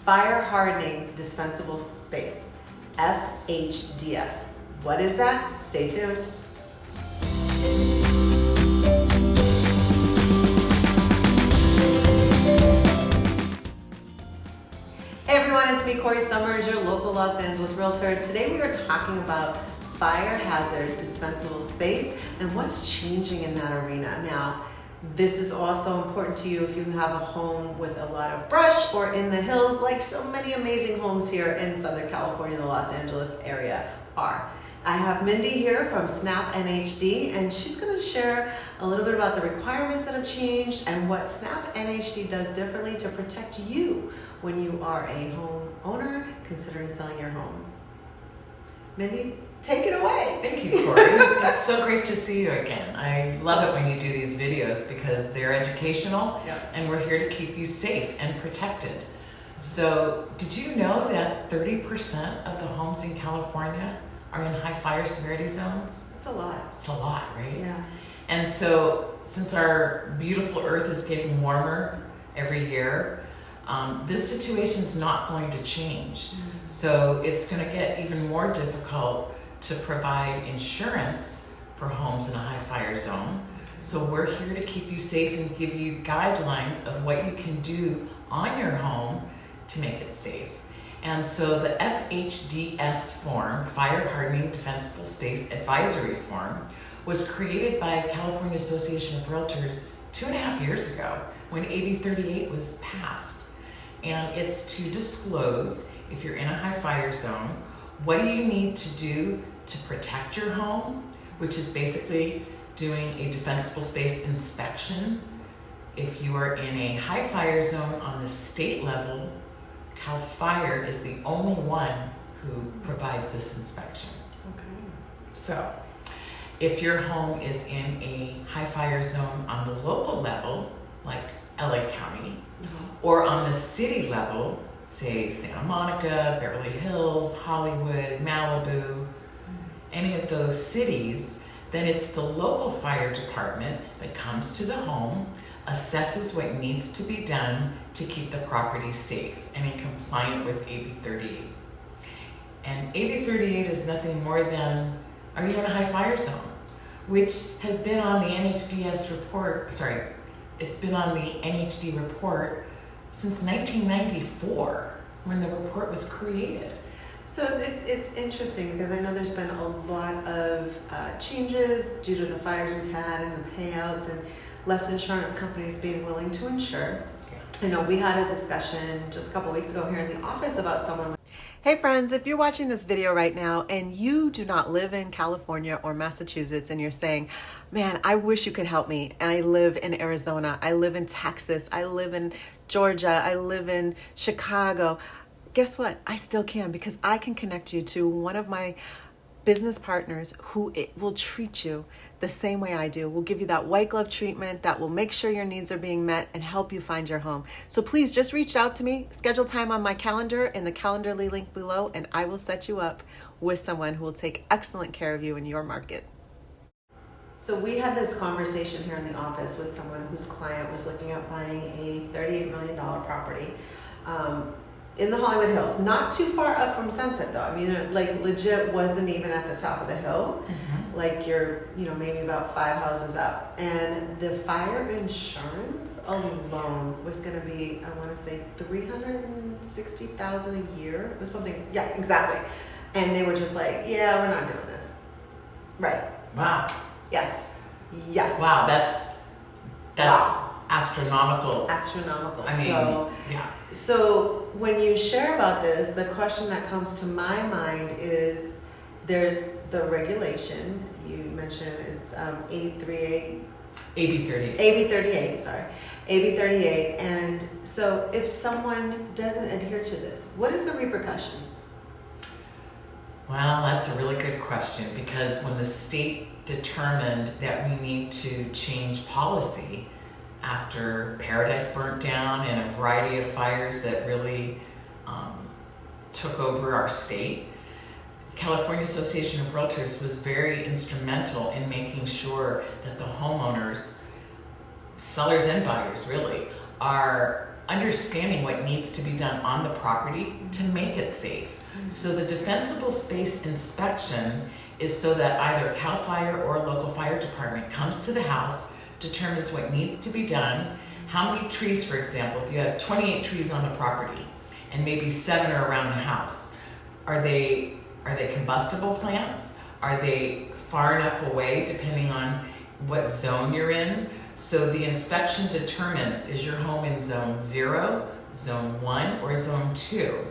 Fire Hardening Dispensable Space, FHDS. What is that? Stay tuned. Hey everyone, it's me, Corrie Sommers, your local Los Angeles Realtor. Today we are talking about fire hazard dispensable space and what's changing in that arena. Now, this is also important to you if you have a home with a lot of brush or in the hills, like so many amazing homes here in Southern California, the Los Angeles area are. I have Mindy here from Snap NHD, and she's going to share a little bit about the requirements that have changed and what Snap NHD does differently to protect you when you are a home owner considering selling your home. Mindy, take it away. Thank you, Corrie. It's so great to see you again. I love it when you do these videos because they're educational, yes, and we're here to keep you safe and protected. So, did you know that 30% of the homes in California are in high fire severity zones? That's a lot. It's a lot, right? Yeah. And so, since our beautiful earth is getting warmer every year, this situation's not going to change. Mm-hmm. So it's going to get even more difficult to provide insurance for homes in a high fire zone. So we're here to keep you safe and give you guidelines of what you can do on your home to make it safe. And so the FHDS form, Fire Hardening Dispensable Space Advisory Form, was created by California Association of Realtors 2.5 years ago when AB38 was passed. And it's to disclose, if you're in a high fire zone, what do you need to do to protect your home, which is basically doing a defensible space inspection. If you are in a high fire zone on the state level, Cal Fire is the only one who provides this inspection. Okay. So, if your home is in a high fire zone on the local level, like LA County, or on the city level, say Santa Monica, Beverly Hills, Hollywood, Malibu, any of those cities, then it's the local fire department that comes to the home, assesses what needs to be done to keep the property safe and in compliant with AB38. And AB38 is nothing more than, are you in a high fire zone? Which has been on the NHDS report, it's been on the NHD report since 1994 when the report was created. So it's interesting because I know there's been a lot of changes due to the fires we've had and the payouts and less insurance companies being willing to insure. Yeah. I know we had a discussion just a couple weeks ago here in the office about someone. Hey friends, if you're watching this video right now and you do not live in California or Massachusetts and you're saying, man, I wish you could help me. I live in Arizona, I live in Texas, I live in Georgia, I live in Chicago. Guess what? I still can, because I can connect you to one of my business partners who will treat you the same way I do. We'll give you that white glove treatment that will make sure your needs are being met and help you find your home. So please just reach out to me, schedule time on my calendar in the Calendly link below, and I will set you up with someone who will take excellent care of you in your market. So we had this conversation here in the office with someone whose client was looking at buying a $38 million property in the Hollywood Hills, not too far up from Sunset though. I mean, it, like legit wasn't even at the top of the hill. Mm-hmm. Like you're, maybe about 5 houses up. And the fire insurance alone was gonna be, I wanna say $360,000 a year or something. Yeah, exactly. And they were just like, yeah, we're not doing this. Right. Wow. Yes. Wow, that's wow. Astronomical. Astronomical. I mean, so, yeah. So when you share about this, the question that comes to my mind is there's the regulation. You mentioned it's AB38. AB38, sorry. AB38. And so if someone doesn't adhere to this, what is the repercussions? Well, that's a really good question, because when the state determined that we need to change policy after Paradise burnt down and a variety of fires that really took over our state, California Association of Realtors was very instrumental in making sure that the homeowners, sellers and buyers really, are understanding what needs to be done on the property to make it safe. So the defensible space inspection is so that either CAL FIRE or local fire department comes to the house, determines what needs to be done, how many trees, for example, if you have 28 trees on the property and maybe 7 are around the house, are they combustible plants? Are they far enough away depending on what zone you're in? So the inspection determines, is your home in zone 0, zone 1, or zone 2?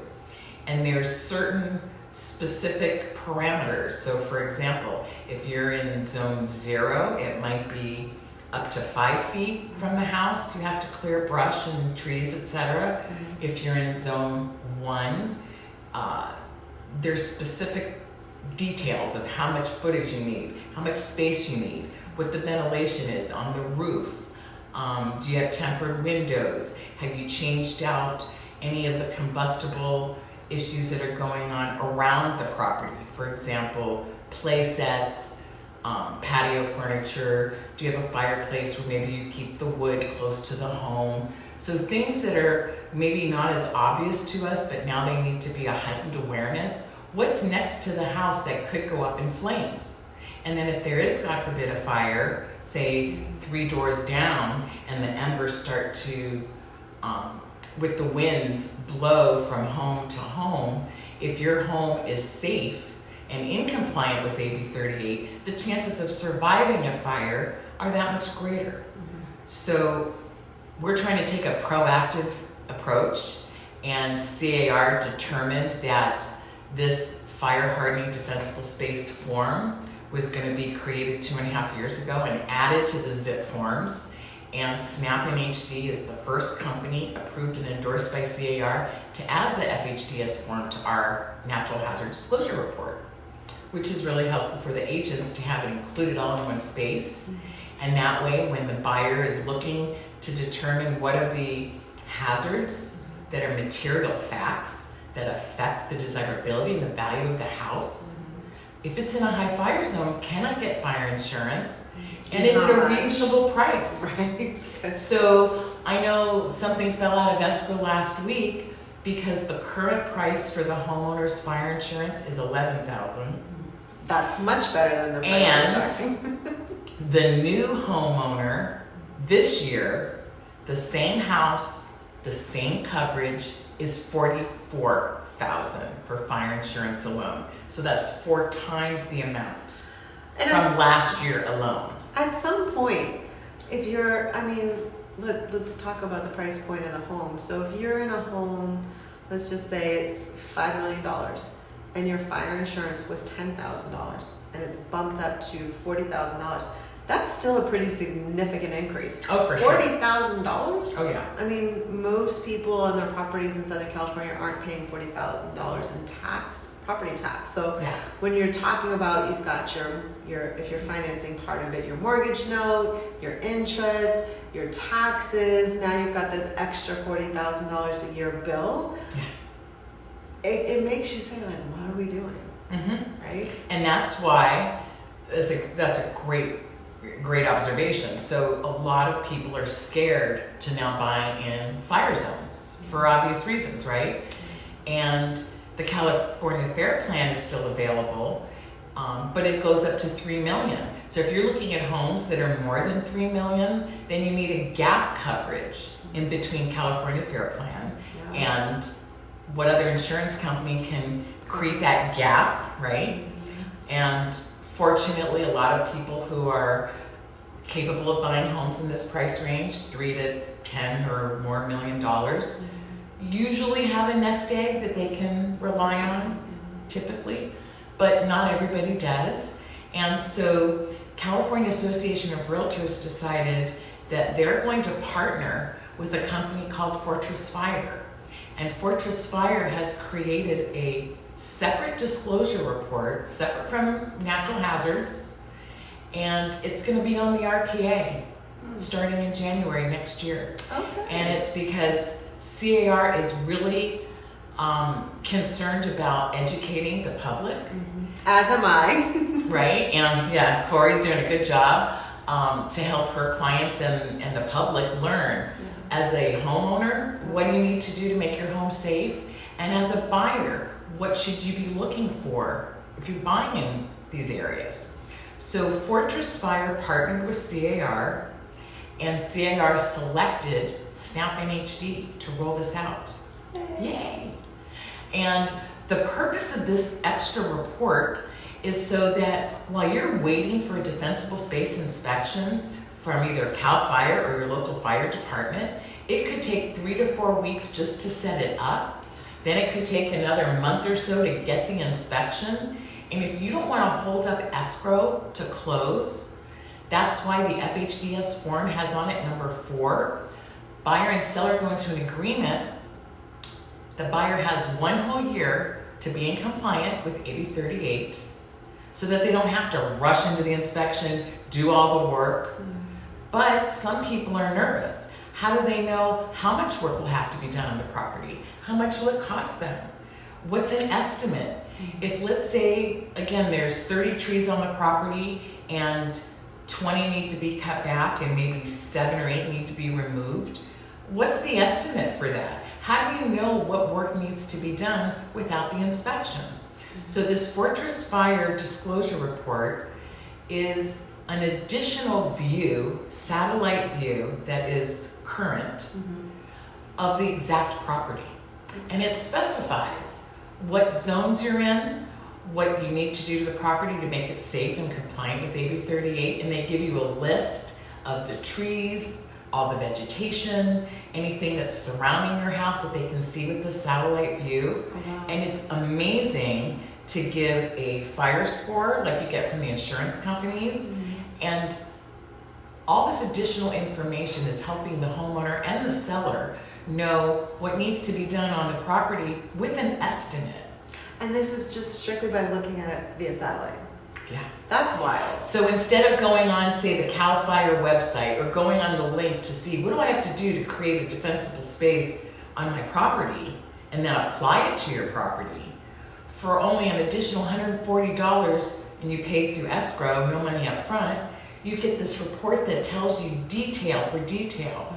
And there's certain specific parameters. So for example, if you're in zone 0, it might be up to 5 feet from the house. You have to clear brush and trees, etc. If you're in zone 1, there's specific details of how much footage you need, how much space you need, what the ventilation is on the roof. Do you have tempered windows? Have you changed out any of the combustible issues that are going on around the property? For example, play sets, patio furniture. Do you have a fireplace where maybe you keep the wood close to the home? So things that are maybe not as obvious to us, but now they need to be a heightened awareness. What's next to the house that could go up in flames? And then if there is, God forbid, a fire, say 3 doors down, and the embers start to, with the winds, blow from home to home, if your home is safe and in compliant with AB38, the chances of surviving a fire are that much greater. So we're trying to take a proactive approach, and CAR determined that this fire hardening defensible space form was going to be created 2.5 years ago and added to the ZIP forms. And Snap-in HD is the first company approved and endorsed by CAR to add the FHDS form to our natural hazard disclosure report, which is really helpful for the agents to have it included all in one space. And that way, when the buyer is looking to determine what are the hazards that are material facts that affect the desirability and the value of the house, if it's in a high fire zone, can I get fire insurance? And is it a reasonable price? Right. So I know something fell out of escrow last week because the current price for the homeowner's fire insurance is $11,000. That's much better than the price we're talking. The new homeowner this year, the same house, the same coverage, is $44,000 for fire insurance alone. So that's 4 times the amount from last year alone. At some point, if you're, let's talk about the price point of the home. So if you're in a home, let's just say it's $5 million and your fire insurance was $10,000 and it's bumped up to $40,000, that's still a pretty significant increase. Oh, for sure. $40,000? Oh, yeah. I mean, most people on their properties in Southern California aren't paying $40,000 in property tax. So yeah. When you're talking about, you've got your if you're financing part of it, your mortgage note, your interest, your taxes, now you've got this extra $40,000 a year bill. Yeah. It makes you say, like, what are we doing? Right? And that's why that's a great observation. So a lot of people are scared to now buy in fire zones for obvious reasons, right? And the California Fair Plan is still available, but it goes up to $3 million. So if you're looking at homes that are more than $3 million, then you need a gap coverage in between California Fair Plan and what other insurance company can create that gap, right? And fortunately, a lot of people who are capable of buying homes in this price range, $3 to $10 or more million, usually have a nest egg that they can rely on, typically, but not everybody does. And so California Association of Realtors decided that they're going to partner with a company called Fortress Fire. And Fortress Fire has created a separate disclosure report, separate from natural hazards, and it's going to be on the RPA starting in January next year. Okay. And it's because CAR is really concerned about educating the public. As am I. Right? And yeah, Corrie's doing a good job. to help her clients and the public learn. As a homeowner, what do you need to do to make your home safe? And as a buyer, what should you be looking for if you're buying in these areas? So Fortress Fire partnered with CAR, and CAR selected Snap NHD to roll this out. Yay! And the purpose of this extra report is so that while you're waiting for a defensible space inspection from either CAL FIRE or your local fire department, it could take 3 to 4 weeks just to set it up. Then it could take another month or so to get the inspection. And if you don't want to hold up escrow to close, that's why the FHDS form has on it number 4. Buyer and seller go into an agreement. The buyer has 1 whole year to be in compliant with AB38 so that they don't have to rush into the inspection, do all the work. But some people are nervous. How do they know how much work will have to be done on the property? How much will it cost them? What's an estimate? If, let's say, again, there's 30 trees on the property and 20 need to be cut back and maybe 7 or 8 need to be removed, what's the estimate for that? How do you know what work needs to be done without the inspection? So this Fortress Fire disclosure report is an additional view, satellite view, that is current of the exact property. And it specifies what zones you're in, what you need to do to the property to make it safe and compliant with AB38, and they give you a list of the trees, all the vegetation, anything that's surrounding your house that they can see with the satellite view. And it's amazing to give a fire score like you get from the insurance companies. And all this additional information is helping the homeowner and the seller know what needs to be done on the property with an estimate. And this is just strictly by looking at it via satellite. Yeah. That's wild. So instead of going on, say, the CAL FIRE website or going on the link to see what do I have to do to create a defensible space on my property and then apply it to your property for only an additional $140 and you pay through escrow, no money up front, you get this report that tells you detail for detail.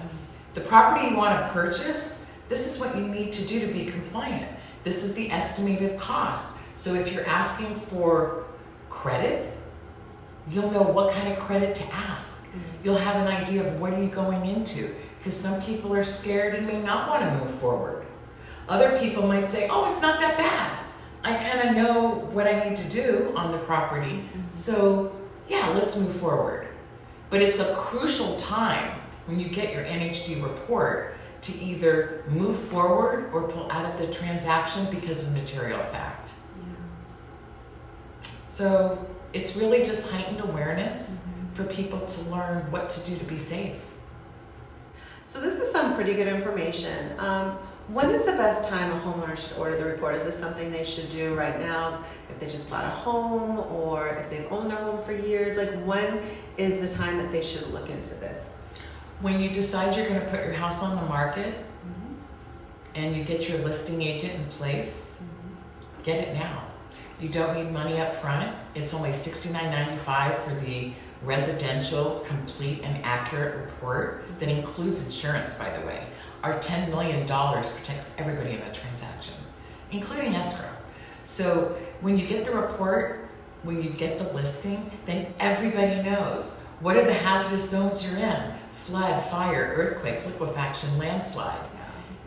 The property you want to purchase, this is what you need to do to be compliant. This is the estimated cost. So if you're asking for credit, you'll know what kind of credit to ask. You'll have an idea of what are you going into, because some people are scared and may not want to move forward. Other people might say, oh, it's not that bad. I kind of know what I need to do on the property, so yeah, let's move forward. But it's a crucial time when you get your NHD report to either move forward or pull out of the transaction because of material fact. So it's really just heightened awareness for people to learn what to do to be safe. So this is some pretty good information. When is the best time a homeowner should order the report? Is this something they should do right now if they just bought a home or if they've owned their home for years? Like, when is the time that they should look into this? When you decide you're going to put your house on the market and you get your listing agent in place, get it now. You don't need money up front. It's only $69.95 for the residential complete and accurate report that includes insurance, by the way. Our $10 million protects everybody in that transaction, including escrow. So when you get the report, when you get the listing, then everybody knows what are the hazardous zones you're in: flood, fire, earthquake, liquefaction, landslide.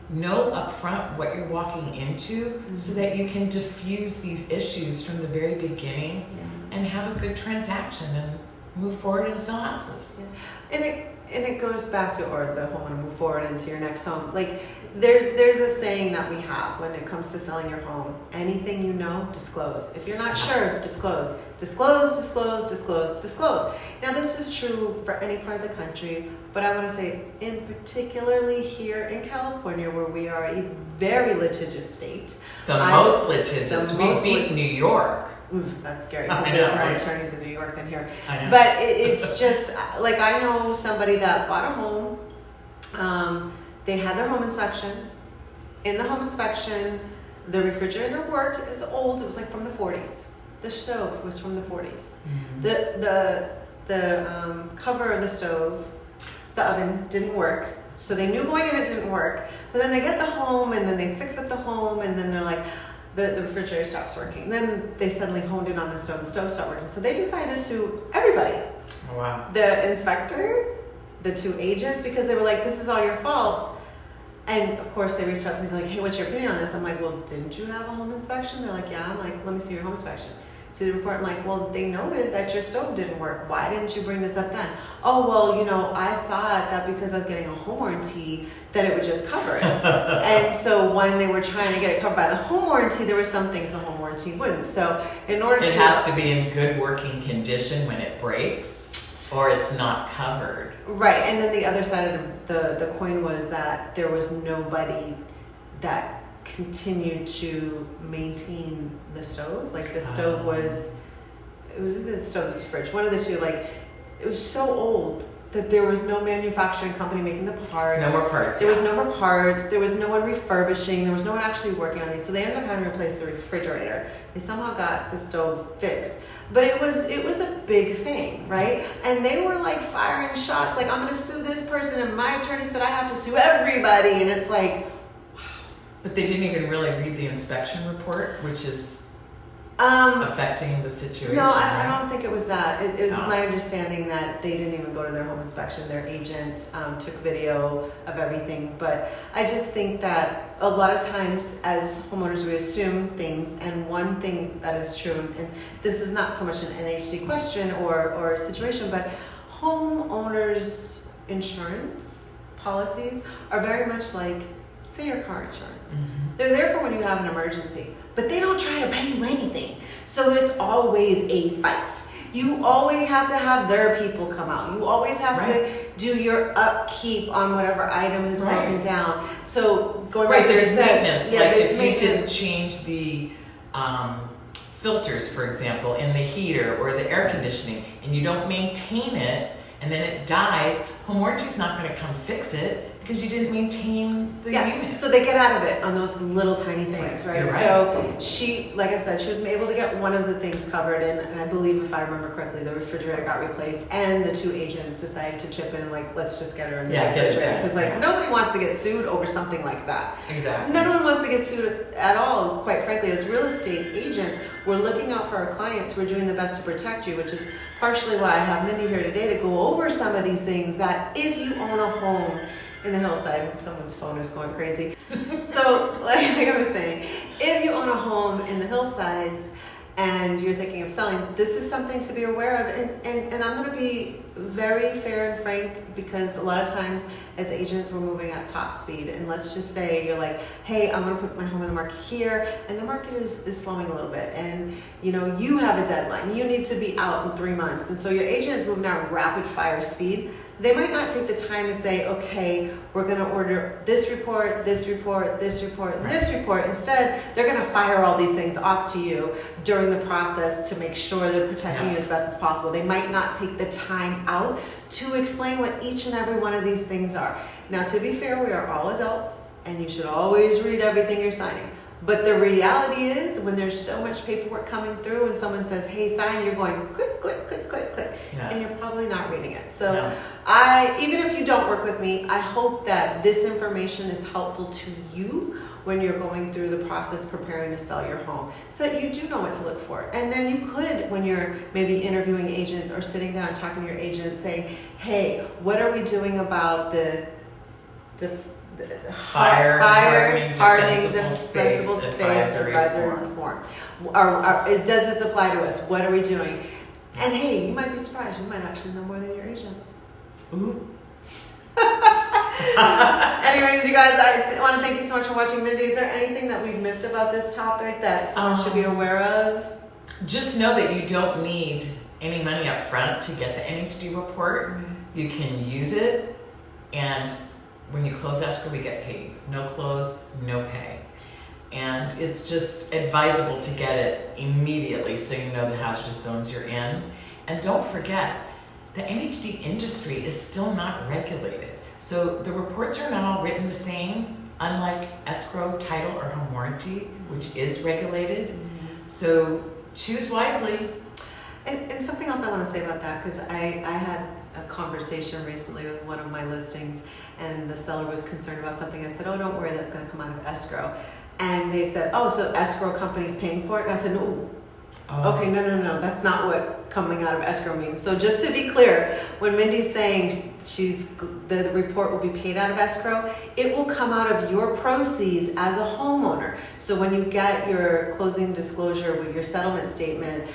Know upfront what you're walking into so that you can diffuse these issues from the very beginning and have a good transaction and move forward and sell houses. And it goes back to, or the homeowner move forward into your next home. Like, there's a saying that we have when it comes to selling your home: anything you know, disclose. If you're not sure, disclose. Disclose, disclose, disclose, disclose. Now, this is true for any part of the country, but I want to say, in particularly here in California, where we are a very litigious state. The most litigious. We beat New York. That's scary, because there's more attorneys in New York than here. I know. But it's just, like, I know somebody that bought a home. They had their home inspection. In the home inspection, the refrigerator worked. It was old. It was like from the 40s. The stove was from the 40s. The the cover of the stove, the oven didn't work. So they knew going in it didn't work. But then they get the home and then they fix up the home and then they're like, the refrigerator stops working. And then they suddenly honed in on the stove stopped working. So they decided to sue everybody. Oh, wow. The inspector, the 2 agents, because they were like, this is all your faults. And of course they reached out to me like, hey, what's your opinion on this? I'm like, well, didn't you have a home inspection? They're like, yeah. I'm like, let me see your home inspection. See the report. I'm like, well, they noted that your stove didn't work. Why didn't you bring this up then? Oh, well, I thought that because I was getting a home warranty that it would just cover it. And so when they were trying to get it covered by the home warranty, there were some things the home warranty wouldn't. So in order it has to be in good working condition when it breaks, or it's not covered. Right. And then the other side of the coin was that there was nobody that continued to maintain the stove. Like the stove was either the stove or the fridge, one of the two. Like it was so old that there was no manufacturing company making the parts. No more parts. There was no more parts. There was no one refurbishing. There was no one actually working on these. So they ended up having to replace the refrigerator. They somehow got the stove fixed. But it was a big thing, right? And they were like firing shots, like, I'm gonna sue this person, and my attorney said I have to sue everybody. And it's like, but they didn't even really read the inspection report, which is affecting the situation. No, right? I don't think it was that. It was my understanding that they didn't even go to their home inspection. Their agent took video of everything. But I just think that a lot of times as homeowners, we assume things. And one thing that is true, and this is not so much an NHD question or situation, but homeowners insurance policies are very much like, say, your car insurance. Mm-hmm. They're there for when you have an emergency, but they don't try to pay you anything. So it's always a fight. You always have to have their people come out. You always have to do your upkeep on whatever item is broken down. So going back to there's maintenance. Yeah, like there's if maintenance. you didn't change the filters, for example, in the heater or the air conditioning, and you don't maintain it, and then it dies, home warranty's not going to come fix it because you didn't maintain the unit. So they get out of it on those little tiny things, right? Right. So she, like I said, she was able to get one of the things covered, and I believe, if I remember correctly, the refrigerator got replaced, and the 2 agents decided to chip in, like, let's just get her a new refrigerator. Because nobody wants to get sued over something like that. Exactly. No one wants to get sued at all, quite frankly. As real estate agents, we're looking out for our clients. We're doing the best to protect you, which is partially why I have Mindy here today to go over some of these things that if you own a home in the hillside, someone's phone is going crazy. So, like I was saying, if you own a home in the hillsides and you're thinking of selling, this is something to be aware of. And I'm going to be very fair and frank, because a lot of times as agents, we're moving at top speed. And let's just say you're like, hey, I'm going to put my home in the market here, and the market is slowing a little bit. And you have a deadline. You need to be out in 3 months. And so your agent is moving at rapid fire speed. They might not take the time to say, okay, we're going to order this report, this report, this report, and this report. Instead, they're going to fire all these things off to you during the process to make sure they're protecting you as best as possible. They might not take the time out to explain what each and every one of these things are. Now, to be fair, we are all adults, and you should always read everything you're signing. But the reality is, when there's so much paperwork coming through and someone says, hey, sign, you're going click, click, click, click, click, and you're probably not reading it. So even if you don't work with me, I hope that this information is helpful to you when you're going through the process preparing to sell your home, so that you do know what to look for. And then you could, when you're maybe interviewing agents or sitting down and talking to your agent, saying, hey, what are we doing about the Fire Hardening Dispensable Space Advisory Form? Does this apply to us? What are we doing? And hey, you might be surprised. You might actually know more than your agent. Ooh. Anyways, you guys, I want to thank you so much for watching. Mindy, is there anything that we've missed about this topic that someone should be aware of? Just know that you don't need any money up front to get the NHD report. You can use it, and when you close escrow, we get paid. No close, no pay. And it's just advisable to get it immediately so you know the hazardous zones you're in. And don't forget, the NHD industry is still not regulated. So the reports are not all written the same, unlike escrow, title, or home warranty, which is regulated. So choose wisely. And something else I want to say about that, because I had a conversation recently with one of my listings, and the seller was concerned about something. I said, oh, don't worry, that's going to come out of escrow. And they said, oh, so escrow company's paying for it? And I said, no. Oh. Okay, no, that's not what coming out of escrow means. So just to be clear, when Mindy's saying the report will be paid out of escrow, it will come out of your proceeds as a homeowner. So when you get your closing disclosure with your settlement statement,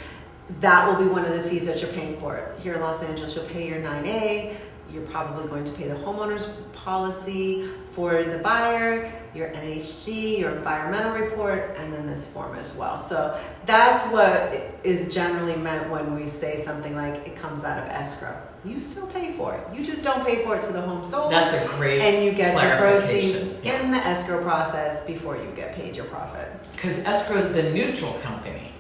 that will be one of the fees that you're paying for it. Here in Los Angeles, you'll pay your 9A. You're probably going to pay the homeowner's policy for the buyer, your NHD, your environmental report, and then this form as well. So that's what is generally meant when we say something like it comes out of escrow. You still pay for it. You just don't pay for it to the home sold. That's a great And you get your proceeds yeah. in the escrow process before you get paid your profit. Because escrow is the neutral company,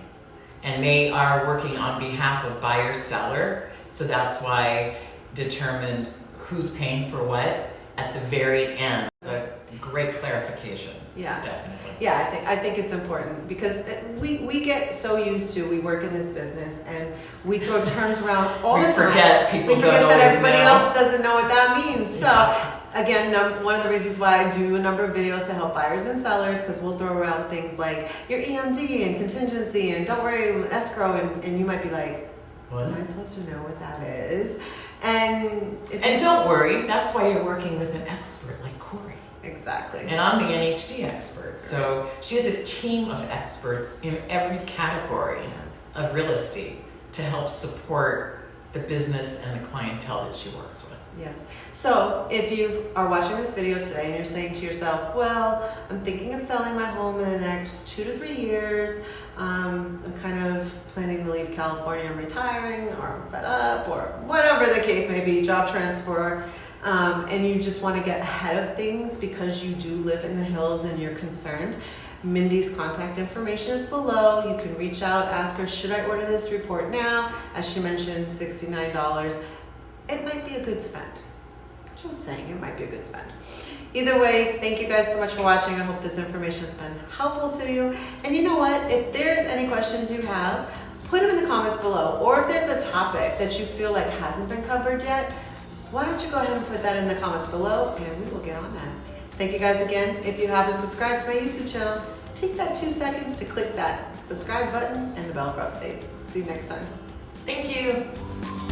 and they are working on behalf of buyer-seller, so that's why determined who's paying for what at the very end. A great clarification. Yes. Definitely. Yeah, I think it's important because we get so used to, we work in this business and we throw terms around all the time. People we forget don't that always everybody know. else doesn't know what that means. Yeah. So again, one of the reasons why I do a number of videos to help buyers and sellers, because we'll throw around things like your EMD and contingency and don't worry, escrow, and you might be like, What? am I supposed to know what that is? And don't worry, that's why you're working with an expert like Corrie. Exactly. And I'm the NHD expert. So she has a team of experts in every category of real estate to help support the business and the clientele that she works with. Yes. So if you are watching this video today and you're saying to yourself, well, I'm thinking of selling my home in the next 2 to 3 years. I'm kind of planning to leave California and retiring, or I'm fed up, or whatever the case may be, job transfer, and you just want to get ahead of things because you do live in the hills and you're concerned. Mindy's contact information is below. You can reach out, ask her, should I order this report now? As she mentioned, $69. It might be a good spend. Just saying, it might be a good spend. Either way, thank you guys so much for watching. I hope this information has been helpful to you. And you know what? If there's any questions you have, put them in the comments below. Or if there's a topic that you feel like hasn't been covered yet, why don't you go ahead and put that in the comments below and we will get on that. Thank you guys again. If you haven't subscribed to my YouTube channel, take that 2 seconds to click that subscribe button and the bell for update. See you next time. Thank you.